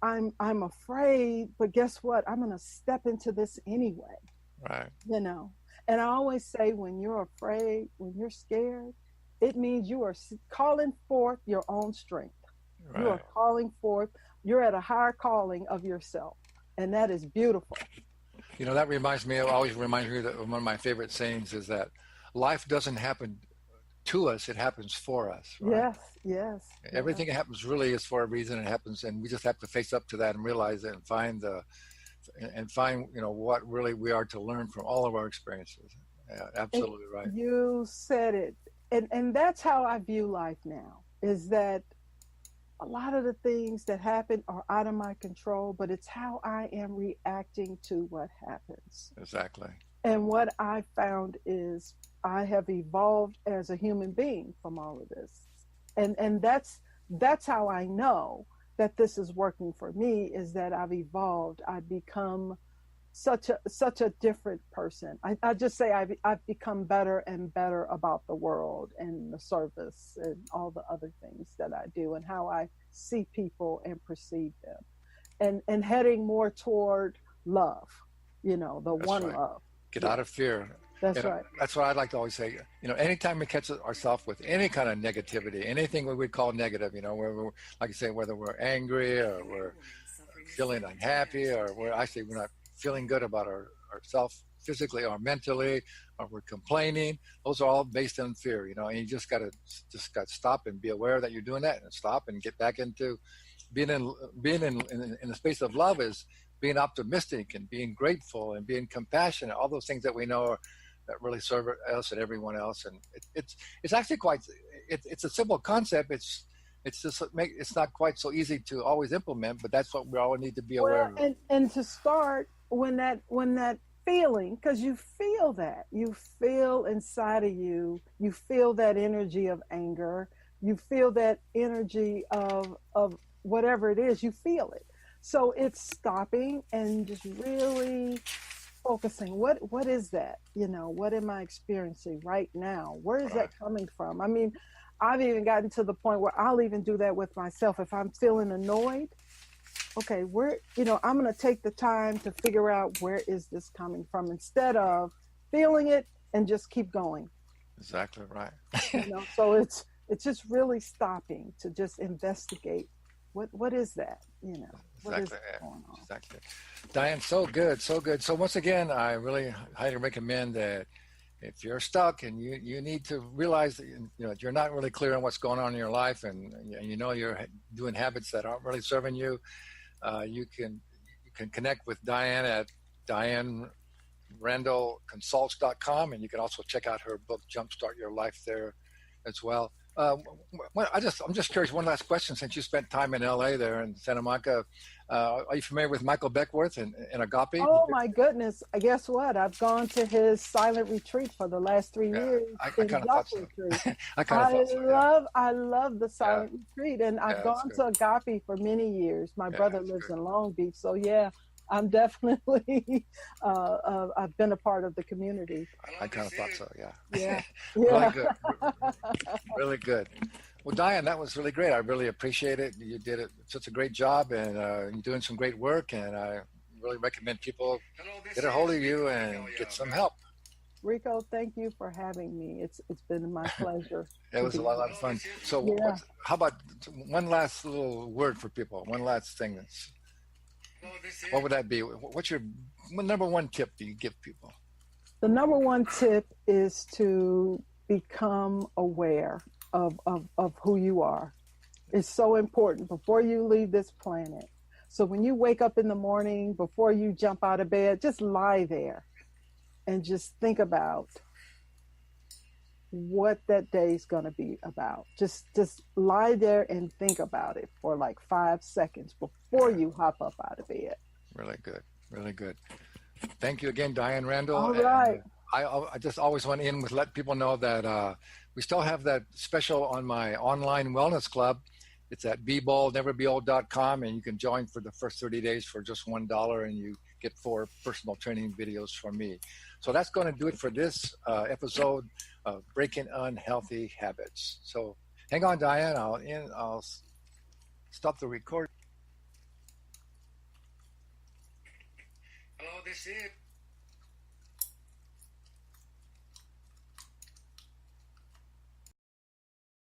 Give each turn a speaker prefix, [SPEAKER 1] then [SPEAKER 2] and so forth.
[SPEAKER 1] I'm afraid, but guess what? I'm going to step into this anyway,
[SPEAKER 2] Right.
[SPEAKER 1] you know. And I always say, when you're afraid, when you're scared, it means you are calling forth your own strength. You are
[SPEAKER 2] Right.
[SPEAKER 1] calling forth, you're at a higher calling of yourself. And that is beautiful.
[SPEAKER 2] You know, that reminds me, it always reminds me that one of my favorite sayings is that life doesn't happen to us, it happens for us, right?
[SPEAKER 1] Yes, yes, yes.
[SPEAKER 2] Everything that happens really is for a reason. It happens, and we just have to face up to that and realize it and find what really we are to learn from all of our experiences. Yeah,
[SPEAKER 1] And
[SPEAKER 2] absolutely right.
[SPEAKER 1] you said it. And that's how I view life now, is that a lot of the things that happen are out of my control, but it's how I am reacting to what happens.
[SPEAKER 2] Exactly.
[SPEAKER 1] And what I found is I have evolved as a human being from all of this. And that's how I know that this is working for me, is that I've evolved. I've become such a different person. I just say I've become better and better about the world and the service and all the other things that I do and how I see people and perceive them. And heading more toward love, the
[SPEAKER 2] That's
[SPEAKER 1] one
[SPEAKER 2] right.
[SPEAKER 1] love.
[SPEAKER 2] Get out
[SPEAKER 1] Yeah,
[SPEAKER 2] of fear.
[SPEAKER 1] that's right.
[SPEAKER 2] That's what I'd like to always say. Anytime we catch ourselves with any kind of negativity, anything we would call negative, where we're, like I say, whether we're angry or we're feeling unhappy or we're not feeling good about ourselves physically or mentally, or we're complaining, those are all based on fear, and you just got to stop and be aware that you're doing that and stop and get back into being in the space of love is being optimistic and being grateful and being compassionate, all those things that we know that really serve us and everyone else. And it's actually it's a simple concept. It's not quite so easy to always implement, but that's what we all need to be aware
[SPEAKER 1] Well,
[SPEAKER 2] of.
[SPEAKER 1] and to start, when that feeling, because you feel inside of you feel that energy of anger, you feel that energy of whatever it is, you feel it. So it's stopping and just really focusing. What is that? What am I experiencing right now? Where is that
[SPEAKER 2] Right.
[SPEAKER 1] coming from? I mean, I've even gotten to the point where I'll even do that with myself. If I'm feeling annoyed, okay, I'm going to take the time to figure out, where is this coming from, instead of feeling it and just keep going.
[SPEAKER 2] Exactly right.
[SPEAKER 1] So it's just really stopping to just investigate, what is that, what is
[SPEAKER 2] Exactly.
[SPEAKER 1] going on.
[SPEAKER 2] Exactly. Diane, so good, so good. So once again, I really highly recommend that if you're stuck and you need to realize that you're not really clear on what's going on in your life, and you're doing habits that aren't really serving you, you can connect with Diane at DianeRandallConsults.com, and you can also check out her book Jumpstart Your Life there as well. I'm just curious. One last question. Since you spent time in LA there in Santa Monica, are you familiar with Michael Beckworth and Agape?
[SPEAKER 1] Oh my goodness, guess what, I've gone to his silent retreat for the last three
[SPEAKER 2] Yeah,
[SPEAKER 1] years
[SPEAKER 2] I
[SPEAKER 1] in
[SPEAKER 2] kind of thought
[SPEAKER 1] Delta
[SPEAKER 2] so.
[SPEAKER 1] Retreat.
[SPEAKER 2] I kind of
[SPEAKER 1] I
[SPEAKER 2] thought so. Yeah,
[SPEAKER 1] love I love the
[SPEAKER 2] yeah,
[SPEAKER 1] silent retreat, and I've
[SPEAKER 2] yeah. That's
[SPEAKER 1] gone
[SPEAKER 2] good.
[SPEAKER 1] to Agape for many years. My
[SPEAKER 2] Yeah,
[SPEAKER 1] brother
[SPEAKER 2] that's
[SPEAKER 1] lives
[SPEAKER 2] good.
[SPEAKER 1] in Long Beach, so yeah, I'm definitely I've been a part of the community.
[SPEAKER 2] I kind of thought so. Yeah,
[SPEAKER 1] Yeah,
[SPEAKER 2] really
[SPEAKER 1] yeah.
[SPEAKER 2] good, really good. Well, Diane, that was really great. I really appreciate it. You did such a great job, and you're doing some great work. And I really recommend people get a hold of you and get some help.
[SPEAKER 1] Rico, thank you for having me. It's been my pleasure
[SPEAKER 2] It
[SPEAKER 1] to
[SPEAKER 2] was
[SPEAKER 1] be
[SPEAKER 2] a lot of
[SPEAKER 1] here.
[SPEAKER 2] fun. So,
[SPEAKER 1] Yeah.
[SPEAKER 2] how about one last little word for people? One last thing. What would that be? What's your number one tip do you give people?
[SPEAKER 1] The number one tip is to become aware of who you are. It's so important before you leave this planet. So when you wake up in the morning, before you jump out of bed, just lie there and just think about what that day is going to be about. Just lie there and think about it for like 5 seconds before
[SPEAKER 2] Yeah,
[SPEAKER 1] you hop up out of bed.
[SPEAKER 2] really good, really good. Thank you again, Diane Randall.
[SPEAKER 1] All
[SPEAKER 2] And
[SPEAKER 1] right.
[SPEAKER 2] I just always want to end with let people know that we still have that special on my online wellness club. It's at BeBoldNeverBeOld.com, and you can join for the first 30 days for just $1, and you get 4 personal training videos from me. So that's going to do it for this episode of Breaking Unhealthy Habits. So hang on, Diane. I'll stop the recording. this is it.